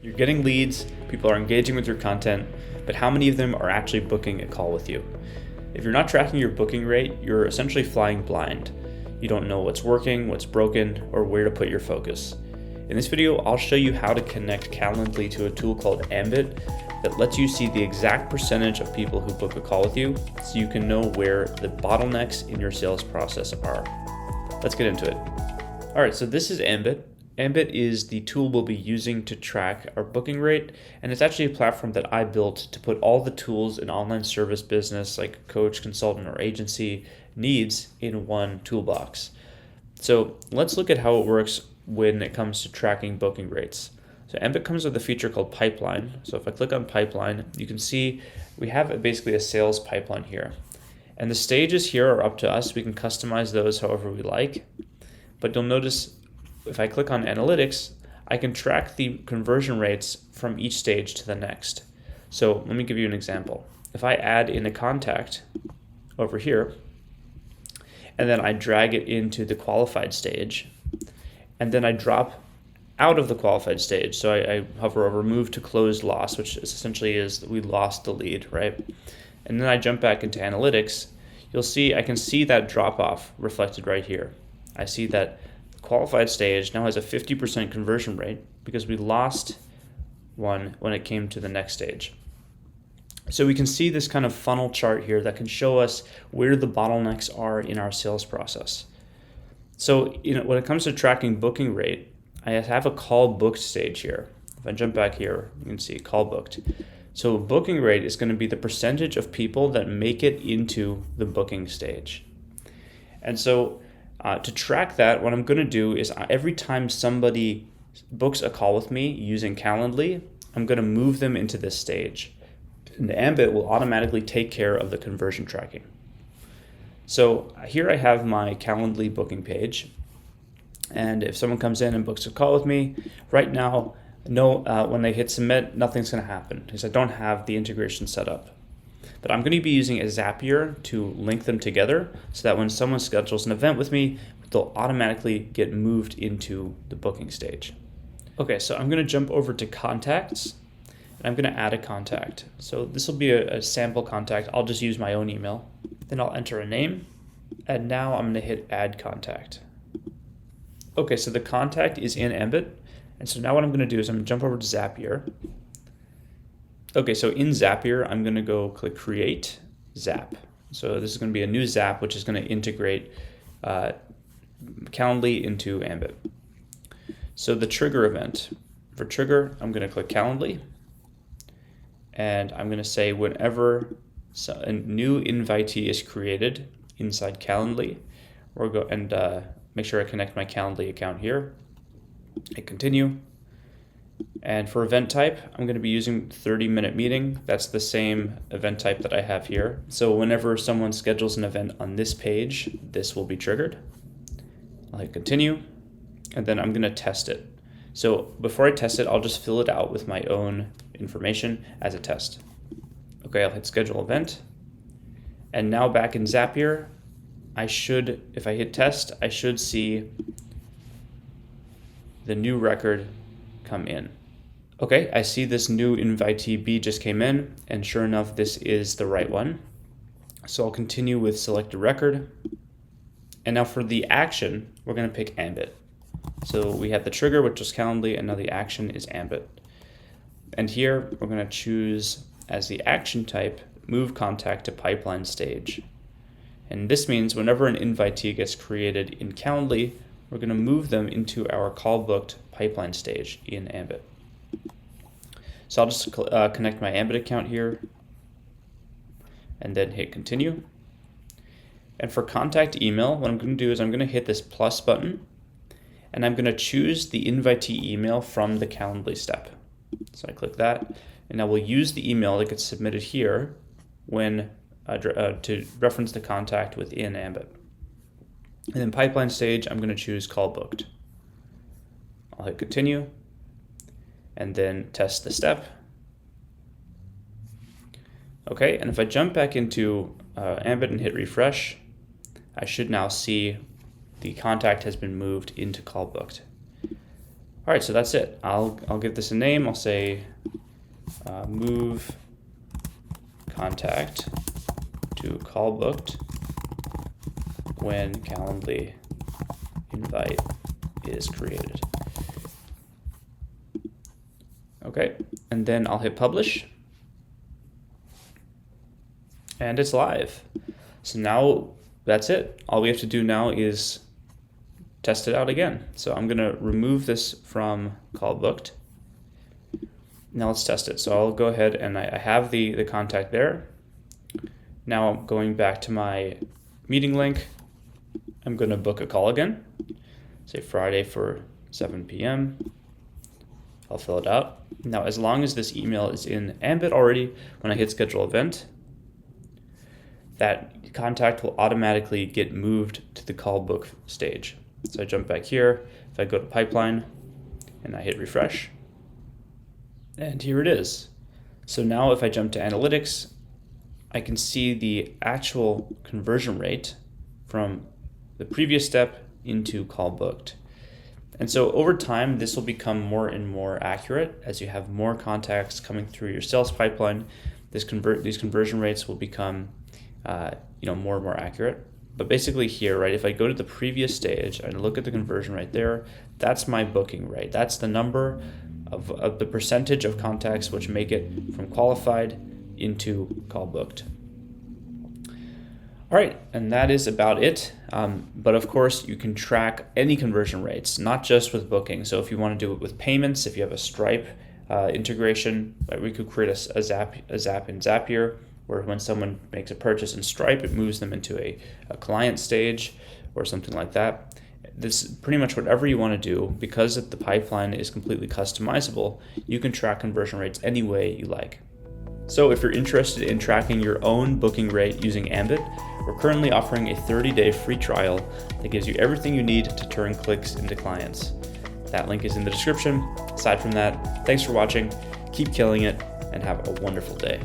You're getting leads, people are engaging with your content, but how many of them are actually booking a call with you? If you're not tracking your booking rate, you're essentially flying blind. You don't know what's working, what's broken, or where to put your focus. In this video, I'll show you how to connect Calendly to a tool called Ambit that lets you see the exact percentage of people who book a call with you so you can know where the bottlenecks in your sales process are. Let's get into it. All right, so this is Ambit. Ambit is the tool we'll be using to track our booking rate, and it's actually a platform that I built to put all the tools an online service business like coach, consultant, or agency needs in one toolbox. So let's look at how it works when it comes to tracking booking rates. So Ambit comes with a feature called pipeline. So if I click on pipeline, you can see we have basically a sales pipeline here. And the stages here are up to us. We can customize those however we like. But you'll notice if I click on analytics, I can track the conversion rates from each stage to the next. So let me give you an example. If I add in a contact over here, and then I drag it into the qualified stage, and then I drop out of the qualified stage. So I hover over move to closed loss, which essentially is that we lost the lead, right? And then I jump back into analytics. You'll see I can see that drop off reflected right here. I see that qualified stage now has a 50% conversion rate because we lost one when it came to the next stage. So we can see this kind of funnel chart here that can show us where the bottlenecks are in our sales process. So when it comes to tracking booking rate, I have a call booked stage here. If I jump back here, you can see call booked. So booking rate is going to be the percentage of people that make it into the booking stage. And so to track that, what I'm going to do is every time somebody books a call with me using Calendly, I'm going to move them into this stage. And the Ambit will automatically take care of the conversion tracking. So here I have my Calendly booking page. And if someone comes in and books a call with me, right now, when they hit submit, nothing's going to happen because I don't have the integration set up. But I'm going to be using a Zapier to link them together so that when someone schedules an event with me, they'll automatically get moved into the booking stage. Okay, so I'm going to jump over to contacts and I'm going to add a contact. So this will be a sample contact. I'll just use my own email. Then I'll enter a name and now I'm going to hit add contact. Okay, so the contact is in Ambit. And so now what I'm going to do is I'm going to jump over to Zapier. Okay, so in Zapier, I'm going to go click Create Zap. So this is going to be a new Zap, which is going to integrate Calendly into Ambit. So the trigger event. For trigger, I'm going to click Calendly. And I'm going to say whenever a new invitee is created inside Calendly, we'll go and make sure I connect my Calendly account here. Hit continue. And for event type, I'm going to be using 30-minute meeting. That's the same event type that I have here. So whenever someone schedules an event on this page, this will be triggered. I'll hit continue, and then I'm going to test it. So before I test it, I'll just fill it out with my own information as a test. Okay, I'll hit schedule event. And now back in Zapier, if I hit test, I should see the new record come in. Okay, I see this new invitee B just came in, and sure enough, this is the right one. So I'll continue with select a record. And now for the action, we're going to pick Ambit. So we have the trigger, which was Calendly, and now the action is Ambit. And here we're going to choose as the action type, move contact to pipeline stage. And this means whenever an invitee gets created in Calendly, we're going to move them into our call booked pipeline stage in Ambit. So I'll just connect my Ambit account here and then hit continue. And for contact email, what I'm going to do is I'm going to hit this plus button and I'm going to choose the invitee email from the Calendly step. So I click that and now we'll use the email that gets submitted here when to reference the contact within Ambit. And then pipeline stage, I'm going to choose call booked. I'll hit continue and then test the step. Okay, and if I jump back into Ambit and hit refresh, I should now see the contact has been moved into call booked. All right, so that's it. I'll give this a name. I'll say move contact to call booked when Calendly invite is created. Okay, and then I'll hit publish. And it's live. So now that's it. All we have to do now is test it out again. So I'm gonna remove this from call booked. Now let's test it. So I'll go ahead and I have the contact there. Now I'm going back to my meeting link. I'm gonna book a call again. Say Friday for 7 p.m. I'll fill it out. Now, as long as this email is in Ambit already, when I hit schedule event, that contact will automatically get moved to the call book stage. So I jump back here, if I go to pipeline and I hit refresh, and here it is. So now if I jump to analytics, I can see the actual conversion rate from the previous step into call booked. And so over time, this will become more and more accurate as you have more contacts coming through your sales pipeline. These conversion rates will become more and more accurate. But basically here, right, if I go to the previous stage and look at the conversion right there, that's my booking rate. That's the number of the percentage of contacts which make it from qualified into call booked. All right, and that is about it. But of course, you can track any conversion rates, not just with booking. So if you want to do it with payments, if you have a Stripe integration, right, we could create a zap in Zapier, where when someone makes a purchase in Stripe, it moves them into a client stage or something like that. This is pretty much whatever you want to do. Because the pipeline is completely customizable, you can track conversion rates any way you like. So if you're interested in tracking your own booking rate using Ambit, we're currently offering a 30-day free trial that gives you everything you need to turn clicks into clients. That link is in the description. Aside from that, thanks for watching, keep killing it, and have a wonderful day.